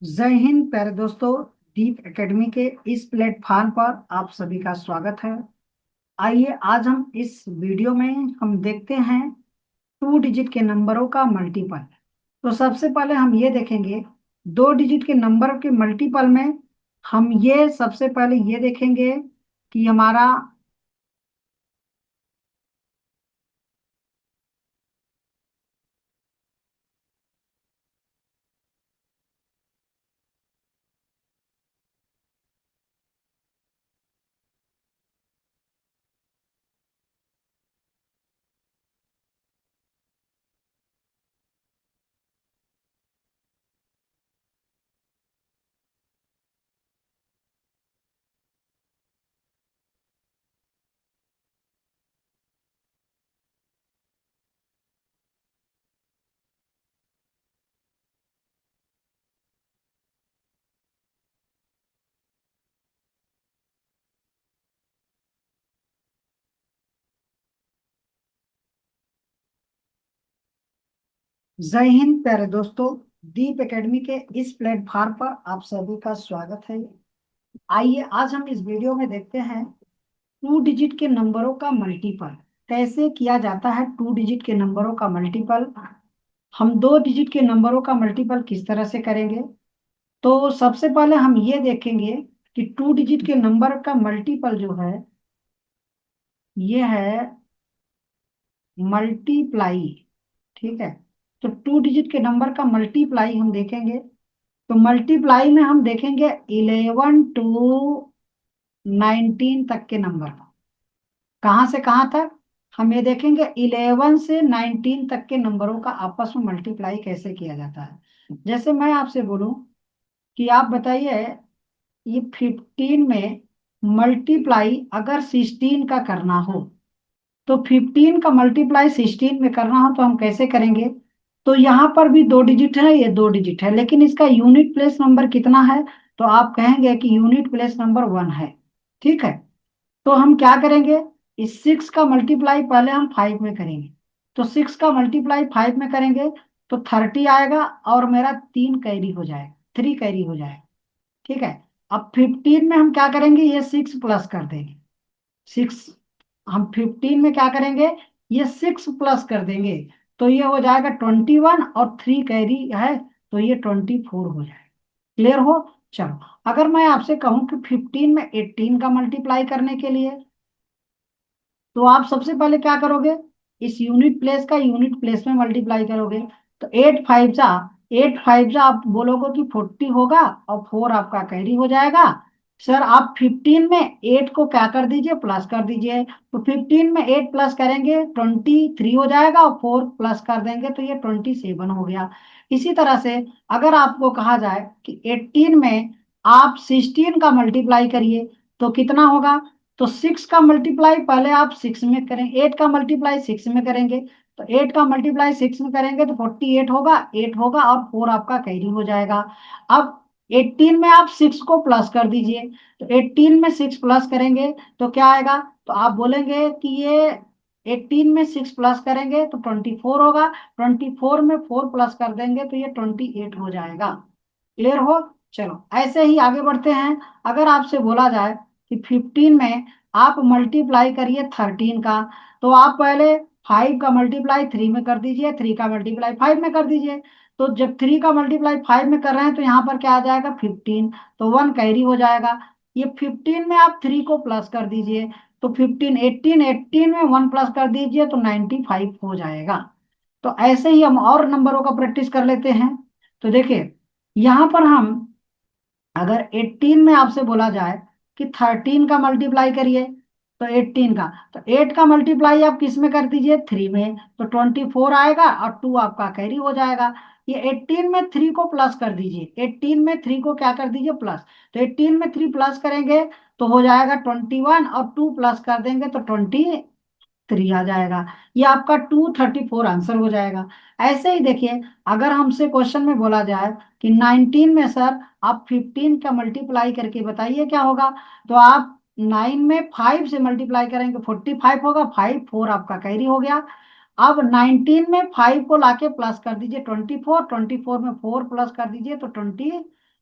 जय हिंद प्यारे दोस्तों। दीप एकेडमी के इस प्लेटफॉर्म पर आप सभी का स्वागत है। आइए आज हम इस वीडियो में हम देखते हैं टू डिजिट के नंबरों का मल्टीपल। तो सबसे पहले हम ये देखेंगे दो डिजिट के नंबर के मल्टीपल में। हम ये सबसे पहले ये देखेंगे कि हमारा जय हिंद प्यारे दोस्तों। दीप एकेडमी के इस प्लेटफॉर्म पर आप सभी का स्वागत है। आइए आज हम इस वीडियो में देखते हैं टू डिजिट के नंबरों का मल्टीपल कैसे किया जाता है। टू डिजिट के नंबरों का मल्टीपल हम दो डिजिट के नंबरों का मल्टीपल किस तरह से करेंगे। तो सबसे पहले हम ये देखेंगे कि टू डिजिट के नंबर का मल्टीपल जो है ये है मल्टीप्लाई। ठीक है। तो टू डिजिट के नंबर का मल्टीप्लाई हम देखेंगे। तो मल्टीप्लाई में हम देखेंगे 11 टू 19 तक के नंबर। कहाँ से कहाँ तक हम ये देखेंगे 11 से 19 तक के नंबरों का आपस में मल्टीप्लाई कैसे किया जाता है। जैसे मैं आपसे बोलूं कि आप बताइए ये 15 में मल्टीप्लाई अगर 16 का करना हो, तो 15 का मल्टीप्लाई 16 में करना हो तो हम कैसे करेंगे। तो यहाँ पर भी दो डिजिट है, ये दो डिजिट है, लेकिन इसका यूनिट प्लेस नंबर कितना है। तो आप कहेंगे कि यूनिट प्लेस नंबर 1 है। ठीक है। तो हम क्या करेंगे, इस 6 का मल्टीप्लाई पहले हम 5 में करेंगे। तो 6 का मल्टीप्लाई 5 में करेंगे तो 30 आएगा और मेरा 3 कैरी हो जाएगा, 3 कैरी हो जाएगा। ठीक है। अब 15 में हम क्या करेंगे, ये 6 प्लस कर देंगे। 6 हम 15 में क्या करेंगे, ये 6 प्लस कर देंगे। तो ये हो जाएगा 21 और 3 कैरी है तो ये 24 हो जाएगा। क्लियर हो। चलो, अगर मैं आपसे कहूं कि 15 में 18 का मल्टीप्लाई करने के लिए, तो आप सबसे पहले क्या करोगे, इस यूनिट प्लेस का यूनिट प्लेस में मल्टीप्लाई करोगे। तो 8 5 जा आप बोलोगे कि 40 होगा और 4 आपका कैरी हो जाएगा। सर आप 15 में 8 को क्या कर दीजिए, प्लस कर दीजिए। तो 15 में 8 प्लस करेंगे 23 हो जाएगा और 4 प्लस कर देंगे तो ये 27 हो गया। इसी तरह से अगर आपको कहा जाए कि 18 में आप 16 का मल्टीप्लाई करिए तो कितना होगा। तो 6 का मल्टीप्लाई पहले आप 6 में करें, 8 का मल्टीप्लाई 6 में करेंगे। तो 8 का मल्टीप्लाई 6 में करेंगे तो 48 होगा, 8 होगा और 4 आपका कैरी हो जाएगा। अब 18 में आप 6 को प्लस कर दीजिए। तो 18 में 6 प्लस करेंगे तो क्या आएगा। तो आप बोलेंगे कि ये 18 में 6 प्लस करेंगे तो 24 होगा, 24 में 4 प्लस कर देंगे तो ये 28 हो जाएगा। क्लियर हो। चलो ऐसे ही आगे बढ़ते हैं। अगर आपसे बोला जाए कि 15 में आप मल्टीप्लाई करिए 13 का, तो आप पहले 5 का मल्टीप्लाई 3 में कर दीजिए, 3 का मल्टीप्लाई 5 में कर दीजिए। तो जब 3 का मल्टीप्लाई 5 में कर रहे हैं तो यहाँ पर क्या आ जाएगा 15, तो 1 कैरी हो जाएगा। ये 15 में आप 3 को प्लस कर दीजिए तो 15, 18, 18 में 1 प्लस कर दीजिए तो 95 हो जाएगा। तो ऐसे ही हम और नंबरों का प्रैक्टिस कर लेते हैं। तो देखिए यहाँ पर हम अगर 18 में आपसे बोला जाए कि 13 का मल्टीप्लाई करिए, तो 18 का, तो 8 का मल्टीप्लाई आप किस में कर दीजिए, 3 में, तो 24 आएगा और 2 आपका कैरी हो जाएगा। ये 18 में 3 को प्लस कर दीजिए, 18 में 3 को क्या कर दीजिए, प्लस। तो 18 में 3 प्लस करेंगे तो हो जाएगा 21 और 2 प्लस कर देंगे तो 23 आ जाएगा। ये आपका 234 आंसर हो जाएगा। ऐसे ही देखिए अगर हमसे क्वेश्चन में बोला जाए कि 19 में सर आप 15 का मल्टीप्लाई करके बताइए क्या होगा। तो आप 9 में 5 से मल्टीप्लाई करेंगे 45 होगा, 5 4 आपका कैरी हो गया। अब 19 में 5 को लाके प्लस कर दीजिए 24, 24 में 4 प्लस कर दीजिए तो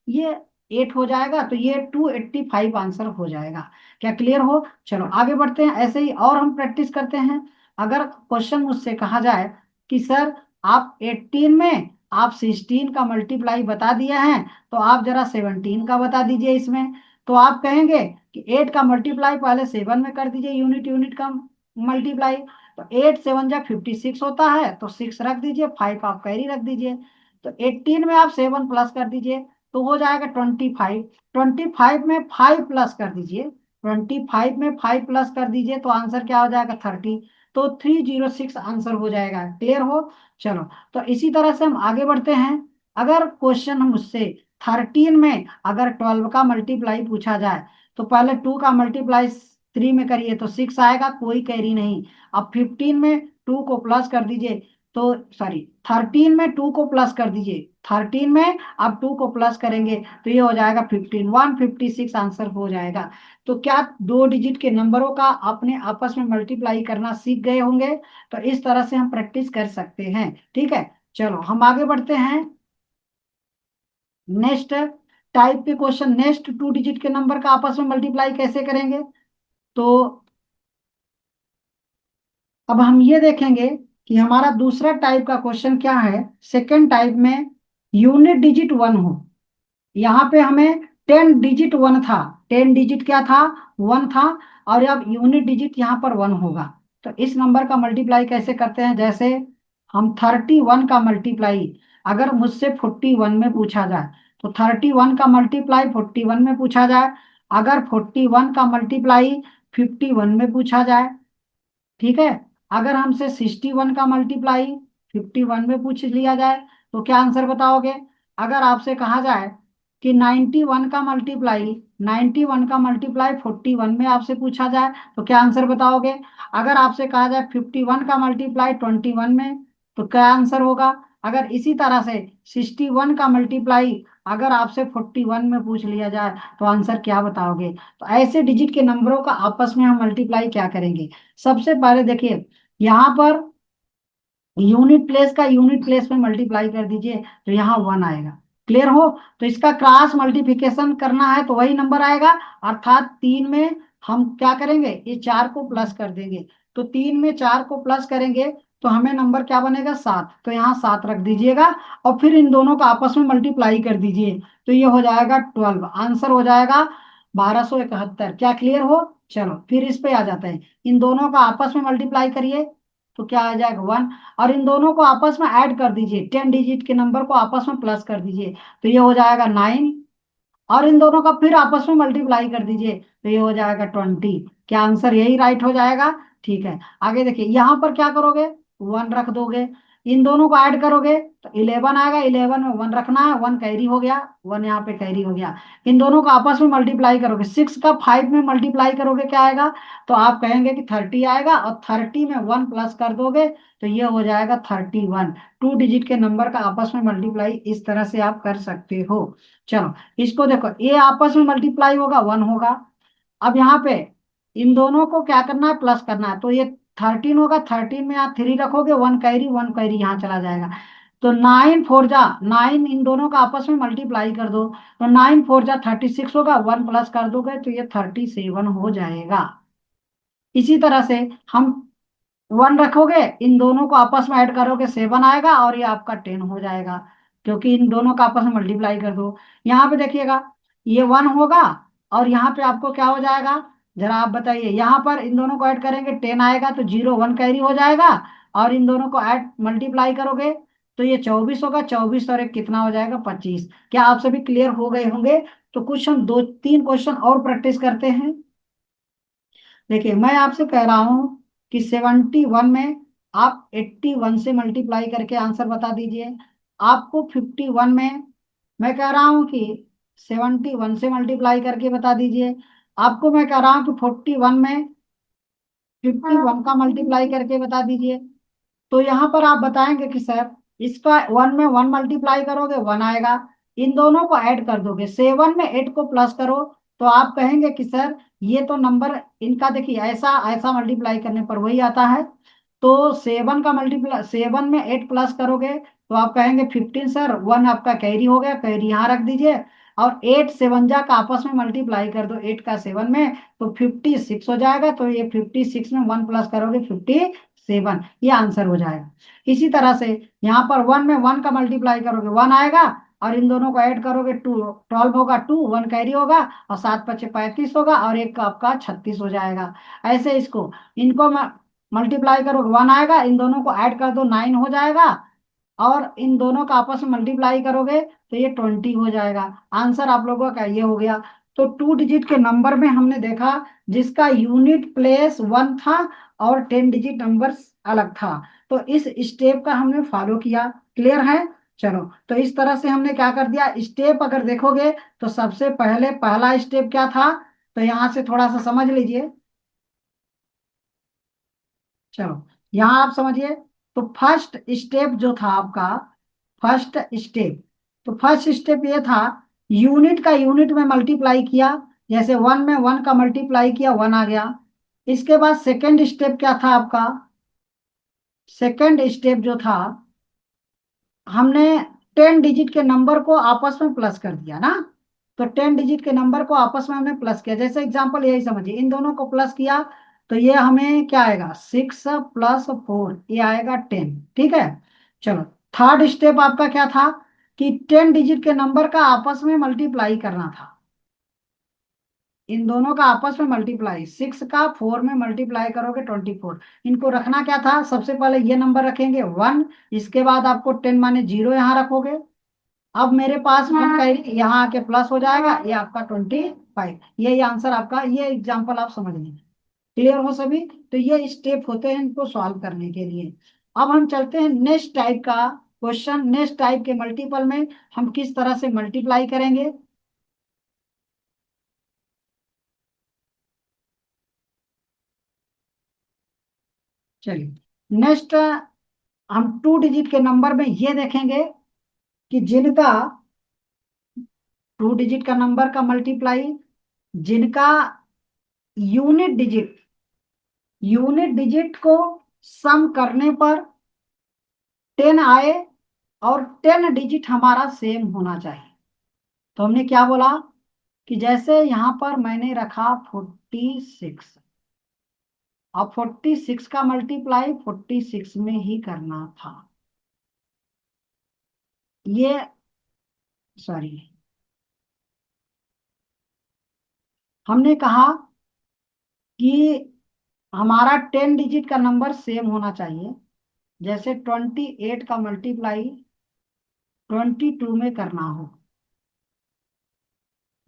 ये 8 हो जाएगा, तो ये 285 आंसर हो जाएगा। क्या क्लियर हो? चलो आगे बढ़ते हैं, ऐसे ही और हम प्रैक्टिस करते हैं। अगर क्वेश्चन मुझसे कहा जाए कि सर आप 18 में आप 16 का मल्टीप्लाई बता दिया है, तो आप जरा 17 का बता दीजिए इसमें। तो आप कहेंगे कि 8 का मल्टीप्लाई पहले 7 में कर दीजिए, यूनिट यूनिट का मल्टीप्लाई। तो 8 7 जा 56 होता है, तो 6 रख दीजिए, 5 आप कैरी रख दीजिए। तो 18 में आप 7 प्लस कर दीजिए, तो हो जाएगा 25। 25 में 5 प्लस कर दीजिए, 25 में 5 प्लस कर दीजिए, तो आंसर क्या हो जाएगा? 30। तो 306 आंसर हो जाएगा। क्लियर हो? चलो, तो इसी तरह से हम आगे बढ़ते हैं। अगर क्वेश्चन हम उससे 13 में अगर 12 का मल्टीप्लाई पूछा जाए, तो पहले 2 का मल्टीप्लाई 3 में करिए तो 6 आएगा, कोई कैरी नहीं। अब 15 में 2 को प्लस कर दीजिए, तो सॉरी 13 में 2 को प्लस कर दीजिए, 13 में अब 2 को प्लस करेंगे तो ये हो जाएगा 15, 156 आंसर हो जाएगा। तो क्या दो डिजिट के नंबरों का अपने आपस में मल्टीप्लाई करना सीख गए होंगे? तो इस तरह से हम प्रैक्टिस कर सकते हैं। ठीक है, चलो हम आगे बढ़ते हैं। नेक्स्ट टाइप के क्वेश्चन, नेक्स्ट 2 डिजिट के नंबर का आपस में मल्टीप्लाई कैसे करेंगे? तो अब हम ये देखेंगे कि हमारा दूसरा टाइप का क्वेश्चन क्या है। सेकेंड टाइप में यूनिट डिजिट 1 हो, यहाँ पे हमें 10 डिजिट 1 था, 10 डिजिट क्या था? 1 था। और अब यूनिट डिजिट यहाँ पर 1 होगा। तो इस नंबर का मल्टीप्लाई कैसे करते हैं? जैसे हम 31 का मल्टीप्लाई अगर मुझसे 41 में पूछा जाए, तो 31 का मल्टीप्लाई 41 में पूछा जाए। अगर 41 का मल्टीप्लाई 51 में पूछा जाए, ठीक है, अगर हमसे 61 का मल्टीप्लाई 51 में पूछ लिया जाए, तो क्या आंसर बताओगे? अगर आपसे कहा जाए कि 91 का मल्टीप्लाई 91 का मल्टीप्लाई 41 में आपसे पूछा जाए, तो क्या आंसर बताओगे? अगर आपसे कहा जाए 51 का मल्टीप्लाई 21 में, तो क्या आंसर होगा? अगर इसी तरह से 61 का मल्टीप्लाई अगर आपसे 41 में पूछ लिया जाए, तो आंसर क्या बताओगे? तो ऐसे डिजिट के नंबरों का आपस में हम मल्टीप्लाई क्या करेंगे? सबसे पहले देखिए, यहाँ पर यूनिट प्लेस का यूनिट प्लेस में मल्टीप्लाई कर दीजिए, तो यहाँ 1 आएगा। क्लियर हो? तो इसका क्रॉस मल्टीप्लिकेशन करना है तो वही नंबर आएगा, अर्थात 3 में हम क्या करेंगे? ये 4 को प्लस कर देंगे। तो 3 में 4 को प्लस करेंगे तो हमें नंबर क्या बनेगा? 7। तो यहाँ 7 रख दीजिएगा, और फिर इन दोनों का आपस में मल्टीप्लाई कर दीजिए, तो ये हो जाएगा 12। आंसर हो जाएगा 1271। क्या क्लियर हो? चलो फिर इस पे आ जाते हैं। इन दोनों का आपस में मल्टीप्लाई करिए, तो क्या आ जाएगा? 1। और इन दोनों को आपस में ऐड कर दीजिए, 10 डिजिट के नंबर को आपस में प्लस कर दीजिए, तो ये हो जाएगा 9। और इन दोनों का फिर आपस में मल्टीप्लाई कर दीजिए, तो ये हो जाएगा 20। क्या आंसर यही राइट हो जाएगा? ठीक है, आगे देखिए, यहाँ पर क्या करोगे? 1 रख दोगे। इन दोनों को ऐड करोगे तो 11 आएगा, 11 में 1 रखना है, 1 कैरी हो गया, 1 यहाँ पे कैरी हो गया। इन दोनों को आपस में मल्टीप्लाई करोगे, 6 का 5 में मल्टीप्लाई करोगे, क्या आएगा? तो आप कहेंगे कि 30 आएगा, और 30 में 1 प्लस कर दोगे, तो ये हो जाएगा 31। 2 डिजिट के नंबर का आपस में मल्टीप्लाई इस तरह से आप कर सकते हो। चलो, इसको देखो, ये आपस में मल्टीप्लाई होगा, 1 होगा। अब यहाँ पे इन दोनों को क्या करना है? प्लस करना है, तो ये 13 होगा, 13 में आप 3 रखोगे, 1 कैरी यहाँ चला जाएगा। तो 9 इन दोनों का आपस में मल्टीप्लाई कर दो, तो 9 4 जा 36 होगा, 1 प्लस कर दोगे तो ये 37 हो जाएगा। इसी तरह से हम 1 रखोगे, इन दोनों को आपस में ऐड करोगे, 7 आएगा, और ये आपका 10 हो जाएगा, क्योंकि इन दोनों का आपस में मल्टीप्लाई कर दो। यहाँ पे देखिएगा, ये 1 होगा, और यहाँ पे आपको क्या हो जाएगा? जरा आप बताइए, यहाँ पर इन दोनों को ऐड करेंगे, 10 आएगा, तो 0 1 कैरी हो जाएगा। और इन दोनों को ऐड मल्टीप्लाई करोगे, तो ये 24 होगा, 24 और एक कितना हो जाएगा? 25। क्या आप सभी क्लियर हो गए होंगे? तो कुछ हम 2 3 क्वेश्चन और प्रैक्टिस करते हैं। देखिए, मैं आपसे कह रहा हूं कि 71 में आप 81 से मल्टीप्लाई करके आंसर बता दीजिए। आपको 51 में मैं कह रहा हूं कि 71 से मल्टीप्लाई करके बता दीजिए। आपको मैं कह रहा हूं कि 41 में 51 का मल्टीप्लाई करके बता दीजिए। तो यहाँ पर आप बताएंगे कि सर इसका 1 में 1 मल्टीप्लाई करोगे, 1 आएगा। इन दोनों को ऐड कर दोगे, 7 में 8 को प्लस करो, तो आप कहेंगे कि सर ये तो नंबर इनका देखिए ऐसा ऐसा मल्टीप्लाई करने पर वही आता है। तो 7 का मल्टीप्लाई 7 में 8 प्लस करोगे, तो आप कहेंगे 15 सर, 1 आपका कैरी हो गया, कैरी यहाँ रख दीजिए। और 8 7 जा का आपस में मल्टीप्लाई कर दो 8 का 7 में, तो 56 हो जाएगा। तो ये 56 में 1 प्लस करोगे 57, ये आंसर हो जाएगा। इसी तरह से यहाँ पर 1 में 1 का मल्टीप्लाई करोगे 1 आएगा, और इन दोनों को ऐड करोगे 12 होगा, 1 कैरी होगा, और 7 5 35 होगा, और एक का आपका 36 हो जाएगा। ऐसे इसको इनको मल्टीप्लाई करोगे 1 आएगा, इन दोनों को ऐड कर दो 9 हो जाएगा, और इन दोनों का आपस में मल्टीप्लाई करोगे तो ये 20 हो जाएगा। आंसर आप लोगों का ये हो गया। तो 2 डिजिट के नंबर में हमने देखा जिसका यूनिट प्लेस 1 था और 10 डिजिट नंबर अलग था, तो इस स्टेप का हमने फॉलो किया। क्लियर है? चलो, तो इस तरह से हमने क्या कर दिया, स्टेप अगर देखोगे तो सबसे पहले पहला स्टेप क्या था, तो यहां से थोड़ा सा समझ लीजिए। चलो, यहां आप समझिए। तो फर्स्ट स्टेप जो था आपका, फर्स्ट स्टेप, तो फर्स्ट स्टेप ये था, यूनिट का यूनिट में मल्टीप्लाई किया। जैसे 1 में 1 का मल्टीप्लाई किया 1 आ गया। इसके बाद सेकंड स्टेप क्या था आपका, सेकंड स्टेप जो था, हमने 10 डिजिट के नंबर को आपस में प्लस कर दिया ना। तो 10 डिजिट के नंबर को आपस में हमने प्लस किया, जैसे एग्जांपल यही समझिए, इन दोनों को प्लस किया तो ये हमें क्या आएगा, 6 + 4, ये आएगा 10। ठीक है। चलो, थर्ड स्टेप आपका क्या था, कि 10 डिजिट के नंबर का आपस में मल्टीप्लाई करना था। इन दोनों का आपस में मल्टीप्लाई, 6 का 4 में मल्टीप्लाई करोगे 24। इनको रखना क्या था, सबसे पहले ये नंबर रखेंगे 1, इसके बाद आपको 10 माने 0 यहाँ रखोगे। अब मेरे पास में यहाँ आके प्लस हो जाएगा, ये आपका 25। ये आंसर आपका, ये एग्जाम्पल आप समझ लीजिए। क्लियर हो सभी? तो ये स्टेप होते हैं इनको सॉल्व करने के लिए। अब हम चलते हैं नेक्स्ट टाइप का क्वेश्चन, नेक्स्ट टाइप के मल्टीपल में हम किस तरह से मल्टीप्लाई करेंगे। चलिए, नेक्स्ट हम 2 डिजिट के नंबर में ये देखेंगे कि जिनका 2 डिजिट का नंबर का मल्टीप्लाई, जिनका यूनिट डिजिट, यूनिट डिजिट को सम करने पर 10 आए, और 10 डिजिट हमारा सेम होना चाहिए। तो हमने क्या बोला, कि जैसे यहां पर मैंने रखा 46, और 46 का मल्टीप्लाई 46 में ही करना था। ये, सॉरी, हमने कहा कि हमारा 10 डिजिट का नंबर सेम होना चाहिए। जैसे 28 का मल्टीप्लाई 22 में करना हो,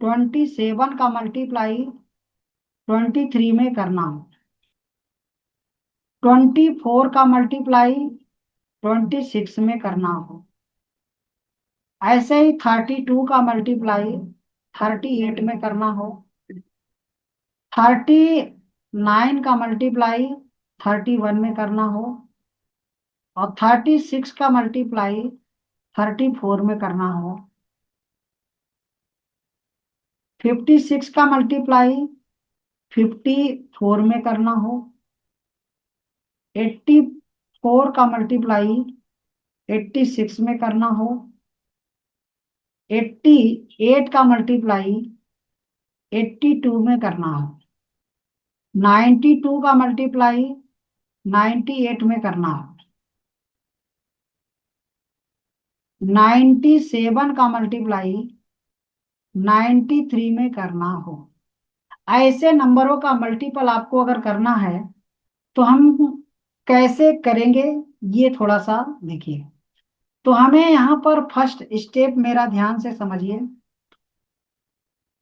27 का मल्टीप्लाई 23 में करना हो, 24 का मल्टीप्लाई 26 में करना हो, ऐसे ही 32 का मल्टीप्लाई 38 में करना हो, 39 का मल्टीप्लाई 31 में करना हो, और 36 का मल्टीप्लाई 34 में करना हो, 56 का मल्टीप्लाई 54 में करना हो, 84 का मल्टीप्लाई 86 में करना हो, 88 का मल्टीप्लाई 82 में करना हो, 92 का मल्टीप्लाई 98 में करना हो, 97 का मल्टीप्लाई 93 में करना हो। ऐसे नंबरों का मल्टीपल आपको अगर करना है तो हम कैसे करेंगे, ये थोड़ा सा देखिए। तो हमें यहाँ पर फर्स्ट स्टेप मेरा ध्यान से समझिए,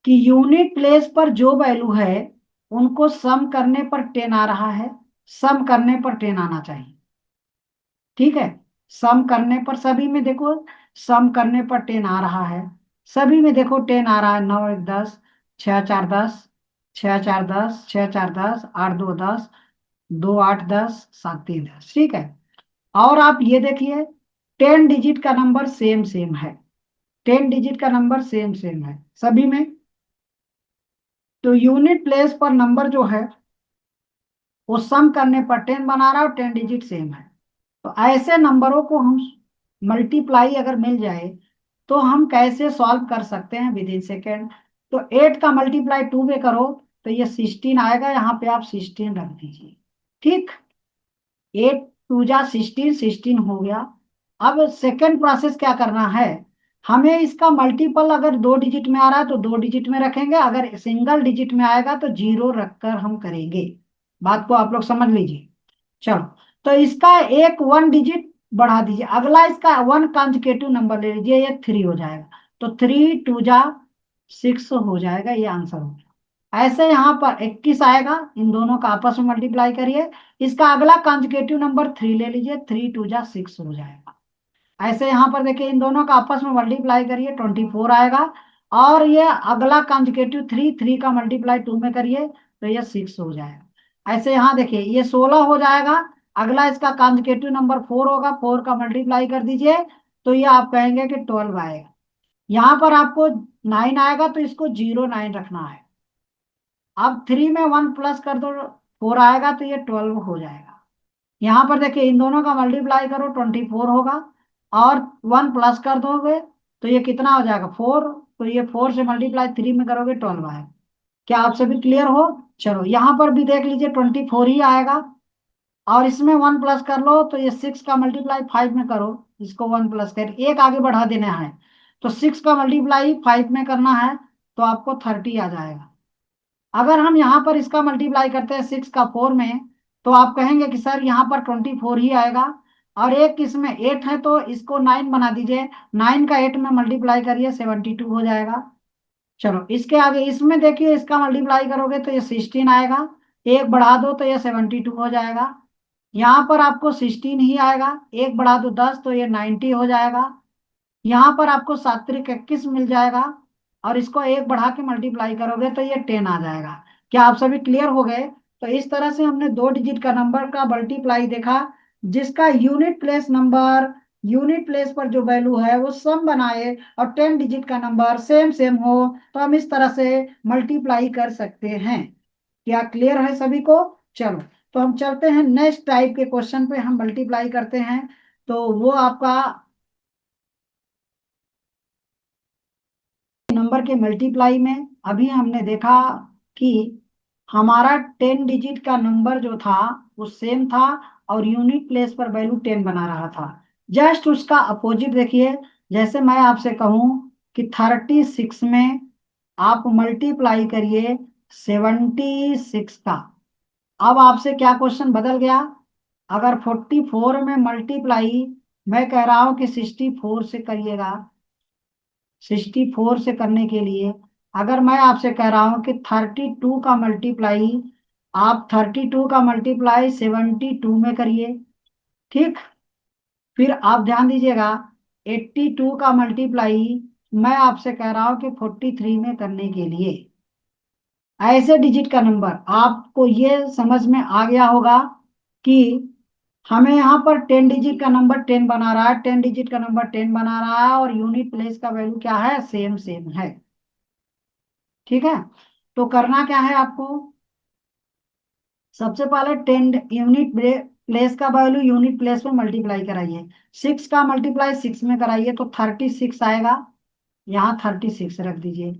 कि यूनिट प्लेस पर जो वैल्यू है उनको सम करने पर 10 आ रहा है, सम करने पर 10 आना चाहिए। ठीक है, सम करने पर सभी में देखो, सम करने पर 10 आ रहा है, सभी में देखो 10 आ रहा है। 9 1 10, 6 4 10, 6 4 10, 6 4 10, 8 2 10, 2 8 10, 7 3 10। ठीक है, और आप ये देखिए, 10 डिजिट का नंबर सेम सेम है, 10 डिजिट का नंबर सेम सेम है सभी में। तो यूनिट प्लेस पर नंबर जो है वो सम करने पर 10 बना रहा है, और 10 डिजिट सेम है। तो ऐसे नंबरों को हम मल्टीप्लाई अगर मिल जाए तो हम कैसे सॉल्व कर सकते हैं विद इन सेकेंड। तो 8 का मल्टीप्लाई 2 में करो तो ये 16 आएगा, यहाँ पे आप 16 रख दीजिए। ठीक, 8 2 जा 16, 16 हो गया। अब सेकेंड प्रोसेस क्या करना है, हमें इसका मल्टीपल अगर 2 डिजिट में आ रहा है तो 2 डिजिट में रखेंगे, अगर सिंगल डिजिट में आएगा तो जीरो रखकर हम करेंगे। बात को आप लोग समझ लीजिए। चलो, तो इसका एक 1 डिजिट बढ़ा दीजिए, अगला इसका 1 कंसेक्यूटिव नंबर ले लीजिए, ये 3 हो जाएगा। तो 3 2 जा 6 हो जाएगा, ये आंसर हो गया। ऐसे यहाँ पर 21 आएगा, इन दोनों का आपस में मल्टीप्लाई करिए, इसका अगला कंसेक्यूटिव नंबर 3 ले लीजिए, 3 2 जा 6 हो जाएगा। ऐसे यहाँ पर देखिए इन दोनों का आपस में मल्टीप्लाई करिए, 24 आएगा। और ये अगला कंसेक्यूटिव 3 का मल्टीप्लाई 2 में करिए तो ये 6 हो जाएगा। ऐसे यहाँ देखिए ये 16 हो जाएगा, अगला इसका कंसेक्यूटिव नंबर 4 होगा, 4 का मल्टीप्लाई कर दीजिए तो ये आप कहेंगे कि 12 आएगा। यहाँ पर आपको 9 आएगा तो इसको 09 रखना है। अब 3 में 1 प्लस कर दो, 4 आएगा तो ये 12 हो जाएगा। यहाँ पर देखिए इन दोनों का मल्टीप्लाई करो, 24 होगा, और 1 प्लस कर दोगे तो ये कितना हो जाएगा, 4। तो ये 4 से मल्टीप्लाई 3 में करोगे 12 आएगा। क्या आप सभी क्लियर हो? चलो यहाँ पर भी देख लीजिए 24 ही आएगा, और इसमें 1 प्लस कर लो तो ये 6 का मल्टीप्लाई 5 में करो, इसको 1 प्लस कर एक आगे बढ़ा देना है, तो 6 का मल्टीप्लाई 5 में करना है तो आपको 30 आ जाएगा। अगर हम यहाँ पर इसका मल्टीप्लाई करते हैं 6 का 4 में, तो आप कहेंगे कि सर यहाँ पर 24 ही आएगा, और एक इसमें 8 है तो इसको 9 बना दीजिए, 9 का 8 में मल्टीप्लाई करिए 72 हो जाएगा। चलो इसके आगे इसमें देखिए इसका मल्टीप्लाई करोगे तो ये 16 आएगा, एक बढ़ा दो तो ये 72 हो जाएगा। यहाँ पर आपको 16 ही आएगा, एक बढ़ा दो 10 तो ये 90 हो जाएगा। यहाँ पर आपको 7 3 21 मिल जाएगा, और इसको एक बढ़ा के मल्टीप्लाई करोगे तो ये 10 आ जाएगा। क्या आप सभी क्लियर हो गए? तो इस तरह से हमने 2 डिजिट का नंबर का मल्टीप्लाई देखा, जिसका यूनिट प्लेस पर जो वैल्यू है वो सम बनाए, और 10 डिजिट का नंबर सेम सेम हो तो हम इस तरह से मल्टीप्लाई कर सकते हैं। क्या क्लियर है सभी को? चलो, तो हम चलते हैं नेक्स्ट टाइप के क्वेश्चन पे, हम मल्टीप्लाई करते हैं। तो वो आपका नंबर के मल्टीप्लाई में अभी हमने देखा कि हमारा 10 डिजिट का नंबर जो था वो सेम था, और यूनिट प्लेस पर वैल्यू 10 बना रहा था। जस्ट उसका अपोजिट देखिए, जैसे मैं आपसे कहूं कि 36 में आप मल्टीप्लाई करिए 76 का। अब आपसे क्या क्वेश्चन बदल गया, अगर 44 में मल्टीप्लाई मैं कह रहा हूं कि 64 से करिएगा, 64 से करने के लिए अगर मैं आपसे कह रहा हूं कि 32 का मल्टीप्लाई, आप 32 का मल्टीप्लाई 72 में करिए। ठीक, फिर आप ध्यान दीजिएगा 82 का मल्टीप्लाई मैं आपसे कह रहा हूं कि 43 में करने के लिए। ऐसे डिजिट का नंबर आपको ये समझ में आ गया होगा कि हमें यहाँ पर 10 डिजिट का नंबर 10 बना रहा है, 10 डिजिट का नंबर 10 बना रहा है, और यूनिट प्लेस का वैल्यू क्या है, सेम सेम है। ठीक है, तो करना क्या है आपको, सबसे पहले 10 यूनिट प्लेस का वैल्यू यूनिट प्लेस में मल्टीप्लाई कराइए, 6 का मल्टीप्लाई 6 में कराइए तो 36 आएगा, यहाँ 36 रख दीजिए।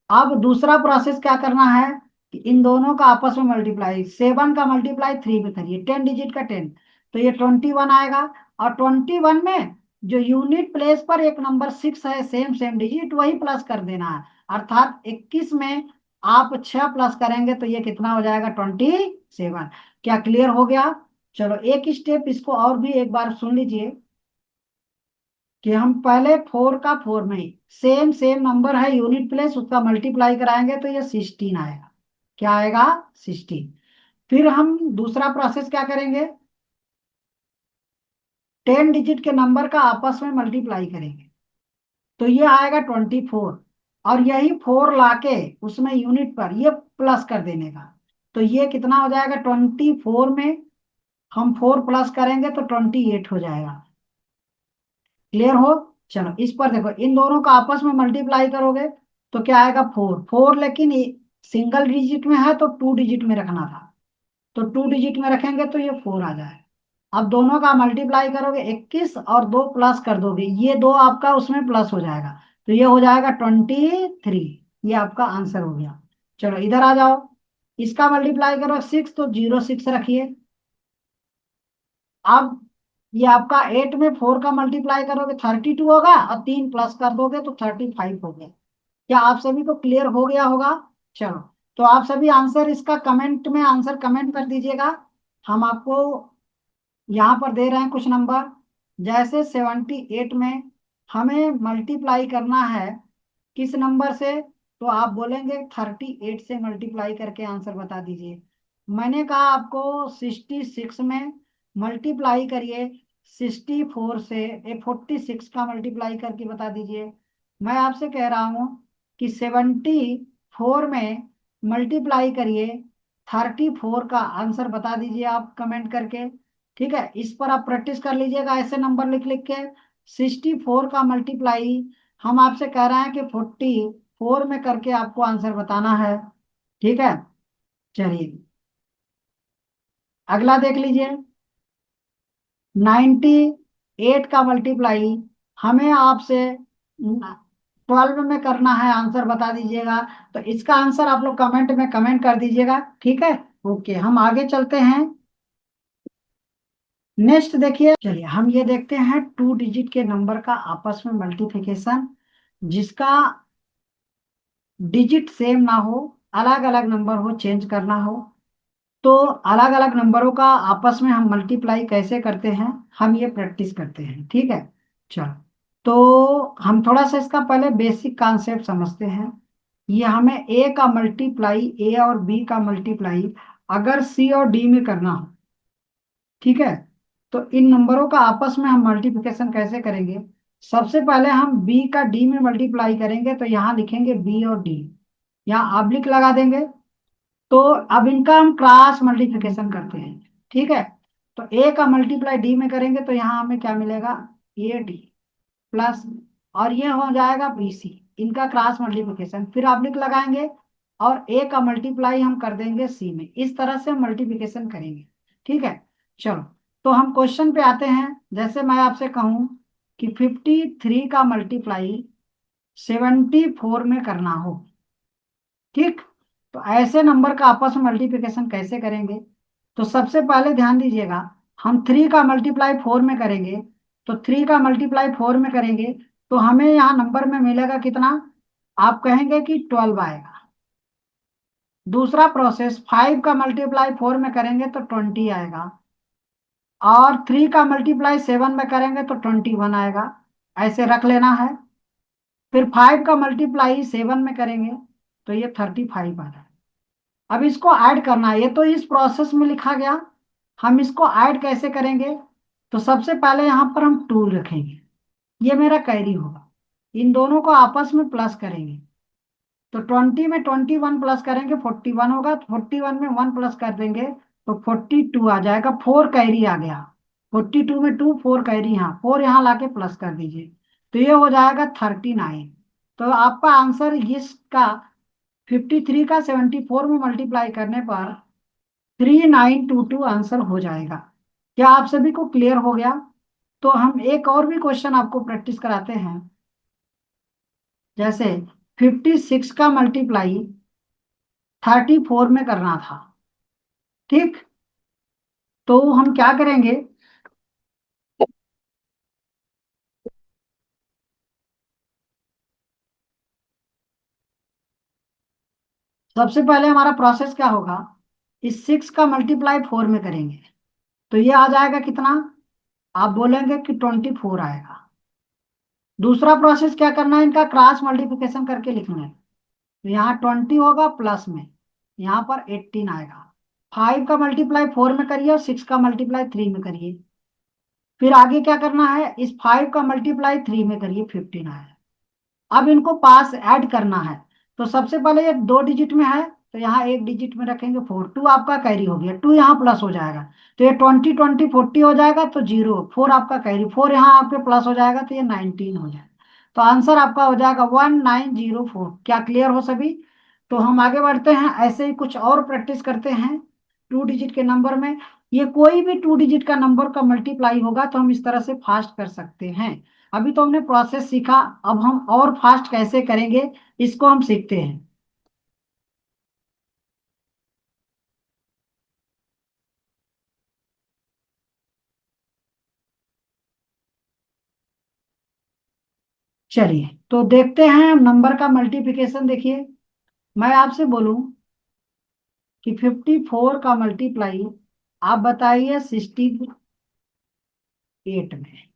अब दूसरा प्रोसेस क्या करना है कि इन दोनों का आपस में मल्टीप्लाई, 7 का मल्टीप्लाई 3 में करिए, 10 डिजिट का 10, तो ये 21 आएगा। और 21 में जो यूनिट प्लेस पर एक नंबर 6 है, सेम सेम डिजिट, वही प्लस कर देना है, अर्थात 21 में आप 6 प्लस करेंगे तो ये कितना हो जाएगा, 27। क्या क्लियर हो गया? चलो एक स्टेप इसको और भी एक बार सुन लीजिए, कि हम पहले 4 का 4 में सेम सेम नंबर है यूनिट प्लेस, उसका मल्टीप्लाई कराएंगे तो ये 16 आएगा। क्या आएगा, 16। फिर हम दूसरा प्रोसेस क्या करेंगे, 10 डिजिट के नंबर का आपस में मल्टीप्लाई करेंगे तो ये आएगा 24, और यही 4 लाके उसमें यूनिट पर ये प्लस कर देने का, तो ये कितना हो जाएगा, 24 में हम 4 प्लस करेंगे तो 28 हो जाएगा। क्लियर हो? चलो इस पर देखो, इन दोनों का आपस में मल्टीप्लाई करोगे तो क्या आएगा, 4 4, लेकिन सिंगल डिजिट में है तो 2 डिजिट में रखना था, तो 2 डिजिट में रखेंगे तो ये 4 आ जाए। अब दोनों का मल्टीप्लाई करोगे 21 और दो प्लस कर दोगे, ये दो आपका उसमें प्लस हो जाएगा, तो ये हो जाएगा 23। ये आपका आंसर हो गया। चलो इधर आ जाओ, इसका मल्टीप्लाई करो 6, तो 06 रखिए। अब ये आपका 8 में 4 का मल्टीप्लाई करोगे 32 होगा, और 3 प्लस कर दोगे तो 35 हो गया। क्या आप सभी को क्लियर हो गया होगा? चलो, तो आप सभी आंसर इसका कमेंट में आंसर कमेंट कर दीजिएगा। हम आपको यहाँ पर दे रहे हैं कुछ नंबर, जैसे 78 में हमें मल्टीप्लाई करना है किस नंबर से, तो आप बोलेंगे 38 से मल्टीप्लाई करके आंसर बता दीजिए। मैंने कहा आपको 66 में मल्टीप्लाई करिए 64 से, 46 का मल्टीप्लाई करके बता दीजिए। मैं आपसे कह रहा हूँ कि 74 में मल्टीप्लाई करिए 34 का आंसर बता दीजिए आप कमेंट करके। ठीक है, इस पर आप प्रैक्टिस कर लीजिएगा ऐसे नंबर लिख लिख के। 64 का मल्टीप्लाई हम आपसे कह रहे हैं कि 44 में करके आपको आंसर बताना है। ठीक है, चलिए अगला देख लीजिए। 98 का मल्टीप्लाई हमें आपसे 12 में करना है, आंसर बता दीजिएगा। तो इसका आंसर आप लोग कमेंट में कमेंट कर दीजिएगा। ठीक है, ओके, हम आगे चलते हैं। नेक्स्ट देखिए, चलिए हम ये देखते हैं 2 डिजिट के नंबर का आपस में मल्टीप्लिकेशन, जिसका डिजिट सेम ना हो, अलग अलग नंबर हो, चेंज करना हो। तो अलग अलग नंबरों का आपस में हम मल्टीप्लाई कैसे करते हैं, हम ये प्रैक्टिस करते हैं। ठीक है, चलो, तो हम थोड़ा सा इसका पहले बेसिक कॉन्सेप्ट समझते हैं। ये हमें ए का मल्टीप्लाई, ए और बी का मल्टीप्लाई अगर सी और डी में करना हो, ठीक है, तो इन नंबरों का आपस में हम मल्टीप्लिकेशन कैसे करेंगे। सबसे पहले हम बी का डी में मल्टीप्लाई करेंगे, तो यहाँ लिखेंगे बी और डी, यहाँ ऑब्लिक लगा देंगे। तो अब इनका हम क्रॉस मल्टीप्लिकेशन करते हैं। ठीक है, तो ए का मल्टीप्लाई डी में करेंगे तो यहाँ हमें क्या मिलेगा, ए डी प्लस, और ये हो जाएगा बी सी, इनका क्रॉस मल्टीप्लिकेशन, फिर ऑब्लिक लगाएंगे और ए का मल्टीप्लाई हम कर देंगे सी में। इस तरह से हम मल्टीप्लिकेशन करेंगे। ठीक है, चलो, तो हम क्वेश्चन पे आते हैं। जैसे मैं आपसे कहूं कि 53 का मल्टीप्लाई 74 में करना हो, ठीक, तो ऐसे नंबर का आपस में मल्टीप्लिकेशन कैसे करेंगे। तो सबसे पहले ध्यान दीजिएगा, हम 3 का मल्टीप्लाई 4 में करेंगे, तो 3 का मल्टीप्लाई 4 में करेंगे तो हमें यहाँ नंबर में मिलेगा कितना, आप कहेंगे कि 12 आएगा। दूसरा प्रोसेस, 5 का मल्टीप्लाई 4 में करेंगे तो 20 आएगा, और 3 का मल्टीप्लाई 7 में करेंगे तो 21 आएगा। ऐसे रख लेना है। फिर 5 का मल्टीप्लाई 7 में करेंगे तो ये 35 आ जाएगा। अब इसको ऐड करना है, ये तो इस प्रोसेस में लिखा गया, हम इसको ऐड कैसे करेंगे। तो सबसे पहले यहाँ पर हम 2 रखेंगे, ये मेरा कैरी होगा, इन दोनों को आपस में प्लस करेंगे, तो 20 में 21 प्लस करेंगे 41 होगा, तो 41 में 1 प्लस कर देंगे तो 42 आ जाएगा। 4 कैरी आ गया, 42 में 2, 4 कैरी, यहाँ 4 यहाँ लाके प्लस कर दीजिए, तो ये हो जाएगा 39। तो आपका आंसर इसका 53 का 74 में मल्टीप्लाई करने पर 3922 आंसर हो जाएगा। क्या आप सभी को क्लियर हो गया? तो हम एक और भी क्वेश्चन आपको प्रैक्टिस कराते हैं। जैसे 56 का मल्टीप्लाई 34 में करना था, ठीक, तो हम क्या करेंगे, सबसे पहले हमारा प्रोसेस क्या होगा, इस 6 का मल्टीप्लाई 4 में करेंगे तो ये आ जाएगा कितना, आप बोलेंगे कि 24 आएगा। दूसरा प्रोसेस क्या करना है, इनका क्रॉस मल्टीप्लिकेशन करके लिखना है, तो यहाँ 20 होगा प्लस में, यहाँ पर 18 आएगा। 5 का मल्टीप्लाई 4 में करिए और 6 का मल्टीप्लाई 3 में करिए। फिर आगे क्या करना है, इस 5 का मल्टीप्लाई 3 में करिए, 15 आएगा। अब इनको पास ऐड करना है, तो सबसे पहले ये 2 डिजिट में है तो यहाँ 1 डिजिट में रखेंगे 4, 2 आपका कैरी हो गया, 2 यहाँ प्लस हो जाएगा, तो ये 20 20 40 हो जाएगा, तो 0 4 आपका कैरी, 4 यहाँ आपके प्लस हो जाएगा तो ये 19 हो जाएगा। तो आंसर आपका हो जाएगा 1904। क्या क्लियर हो सभी? तो हम आगे बढ़ते हैं, ऐसे ही कुछ और प्रैक्टिस करते हैं 2 डिजिट के नंबर में। ये कोई भी 2 डिजिट का नंबर का मल्टीप्लाई होगा तो हम इस तरह से फास्ट कर सकते हैं। अभी तो हमने प्रोसेस सीखा, अब हम और फास्ट कैसे करेंगे इसको हम सीखते हैं। चलिए तो देखते हैं नंबर का मल्टीप्लिकेशन। देखिए, मैं आपसे बोलूं कि 54 का मल्टीप्लाई आप बताइए 68 में।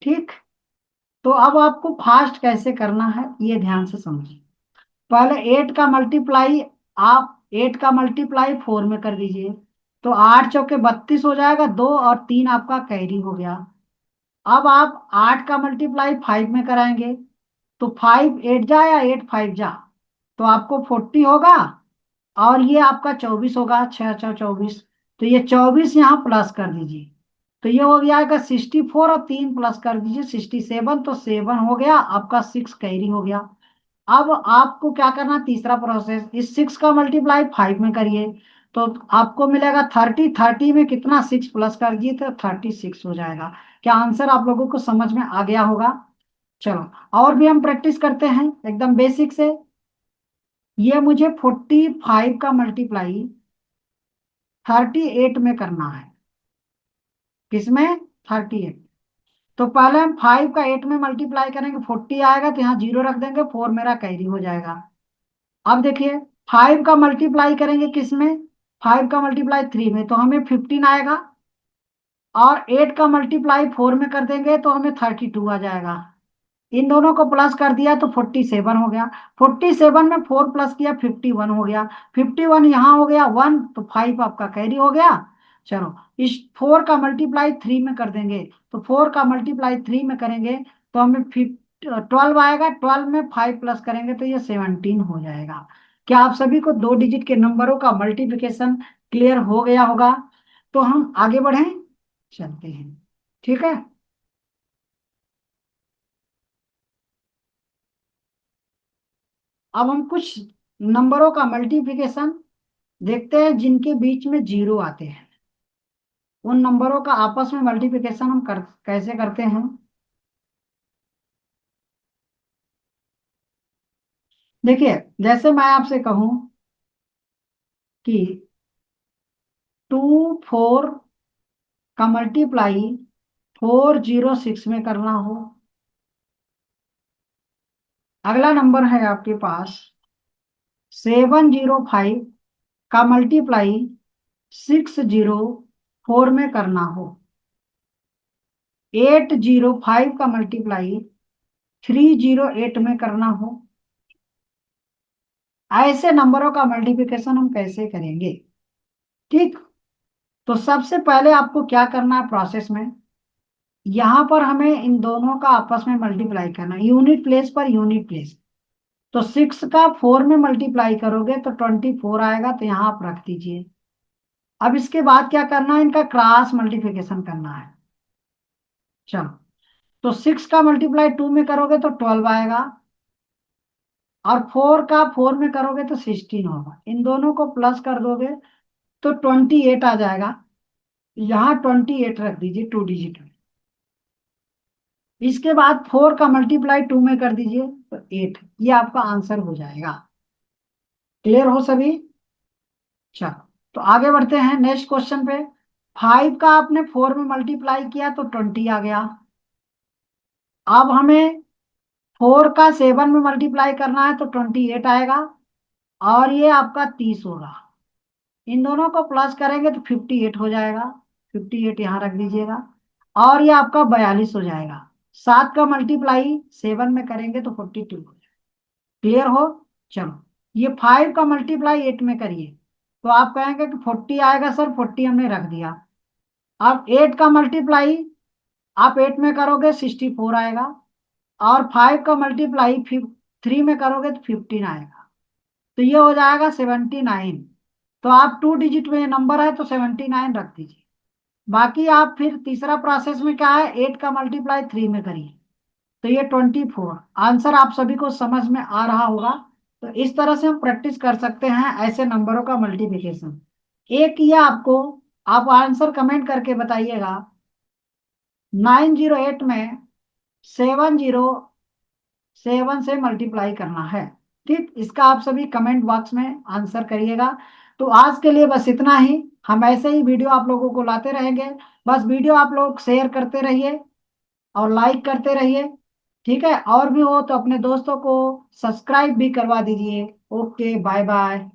ठीक, तो अब आपको फास्ट कैसे करना है ये ध्यान से समझिए। पहले 8 का मल्टीप्लाई, आप 8 का मल्टीप्लाई 4 में कर दीजिए, तो 8 चौके 32 हो जाएगा, 2 और 3 आपका कैरी हो गया। अब आप 8 का मल्टीप्लाई 5 में कराएंगे, तो 5 8 जा या 8 5 जा, तो आपको 40 होगा, और ये आपका 24 होगा, 6 6 24। तो ये 24 यहाँ प्लस कर दीजिए, तो ये हो गया 64, और 3 प्लस कर दीजिए 67, तो 7 हो गया आपका, 6 कैरी हो गया। अब आपको क्या करना, तीसरा प्रोसेस, इस 6 का मल्टीप्लाई 5 में करिए, तो आपको मिलेगा 30, 30 में कितना 6 प्लस कर दिए तो 36 हो जाएगा। क्या आंसर आप लोगों को समझ में आ गया होगा? चलो, और भी हम प्रैक्टिस करते हैं एकदम बेसिक से। ये मुझे 45 का मल्टीप्लाई 38 में करना है। किसमें? 38। तो पहले हम 5 का 8 में मल्टीप्लाई करेंगे, 40 आएगा, तो यहाँ 0 रख देंगे, 4 मेरा कैरी हो जाएगा। अब देखिए, 5 का मल्टीप्लाई करेंगे किसमें? 5 का मल्टीप्लाई 3 में, तो हमें 15 आएगा, और 8 का मल्टीप्लाई 4 में कर देंगे तो हमें 32 आ जाएगा। इन दोनों को प्लस कर दिया तो 47 हो गया। 47 में 4 प्लस किया 51 हो गया। 51 यहाँ हो गया 1, तो 5 आपका कैरी हो गया। चलो, इस 4 का मल्टीप्लाई 3 में कर देंगे, तो 4 का मल्टीप्लाई 3 में करेंगे तो हमें 12 आएगा। 12 में 5 प्लस करेंगे तो ये 17 हो जाएगा। क्या आप सभी को 2 डिजिट के नंबरों का मल्टीप्लिकेशन क्लियर हो गया होगा? तो हम आगे बढ़ें, चलते हैं। ठीक है, अब हम कुछ नंबरों का मल्टीप्लिकेशन देखते हैं जिनके बीच में जीरो आते हैं। उन नंबरों का आपस में मल्टीप्लिकेशन हम कैसे करते हैं। देखिए, जैसे मैं आपसे कहूं कि 24 का मल्टीप्लाई 406 में करना हो। अगला नंबर है आपके पास 705 का मल्टीप्लाई 604 में करना हो। 805 का मल्टीप्लाई 308 में करना हो। ऐसे नंबरों का मल्टीप्लिकेशन हम कैसे करेंगे? ठीक, तो सबसे पहले आपको क्या करना है प्रोसेस में, यहां पर हमें इन दोनों का आपस में मल्टीप्लाई करना है, unit place per unit place. तो 6 का 4 में मल्टीप्लाई करोगे तो 24 आएगा, तो यहाँ आप रख दीजिए। अब इसके बाद क्या करना है, इनका क्रॉस मल्टीप्लिकेशन करना है। चलो, तो 6 का मल्टीप्लाई 2 में करोगे तो 12 आएगा, और 4 का 4 में करोगे तो 16 होगा। इन दोनों को प्लस कर दोगे तो 28 आ जाएगा। यहाँ 28 रख दीजिए 2 डिजिट में। इसके बाद 4 का मल्टीप्लाई 2 में कर दीजिए तो 8, ये आपका आंसर हो जाएगा। क्लियर हो सभी? चलो, तो आगे बढ़ते हैं नेक्स्ट क्वेश्चन पे। 5 का आपने 4 में मल्टीप्लाई किया तो 20 आ गया। अब हमें 4 का 7 में मल्टीप्लाई करना है तो 28 आएगा, और ये आपका 30 होगा। इन दोनों को प्लस करेंगे तो 58 हो जाएगा। 58 यहाँ रख दीजिएगा, और ये आपका 42 हो जाएगा। 7 का मल्टीप्लाई 7 में करेंगे तो 42 हो जाएगा। क्लियर हो? चलो, ये 5 का मल्टीप्लाई 8 में करिए, तो आप कहेंगे कि 40 आएगा सर, 40 हमने रख दिया। अब 8 का मल्टीप्लाई आप 8 में करोगे 64 आएगा, और 5 का मल्टीप्लाई 3 में करोगे तो 15 आएगा, तो ये हो जाएगा 79। तो आप 2 डिजिट में नंबर है तो 79 रख दीजिए। बाकी आप फिर तीसरा प्रोसेस में क्या है, 8 का मल्टीप्लाई 3 में करिए, तो ये 24। आंसर आप सभी को समझ में आ रहा होगा। तो इस तरह से हम प्रैक्टिस कर सकते हैं ऐसे नंबरों का मल्टीप्लिकेशन। एक किया आपको, आप आंसर कमेंट करके बताइएगा। 908 में 707 से मल्टीप्लाई करना है। ठीक, इसका आप सभी कमेंट बॉक्स में आंसर करिएगा। तो आज के लिए बस इतना ही। हम ऐसे ही वीडियो आप लोगों को लाते रहेंगे। बस वीडियो आप लोग शेयर करते रहिए और लाइक करते रहिए। ठीक है, और भी हो तो अपने दोस्तों को सब्सक्राइब भी करवा दीजिए। Okay, bye bye.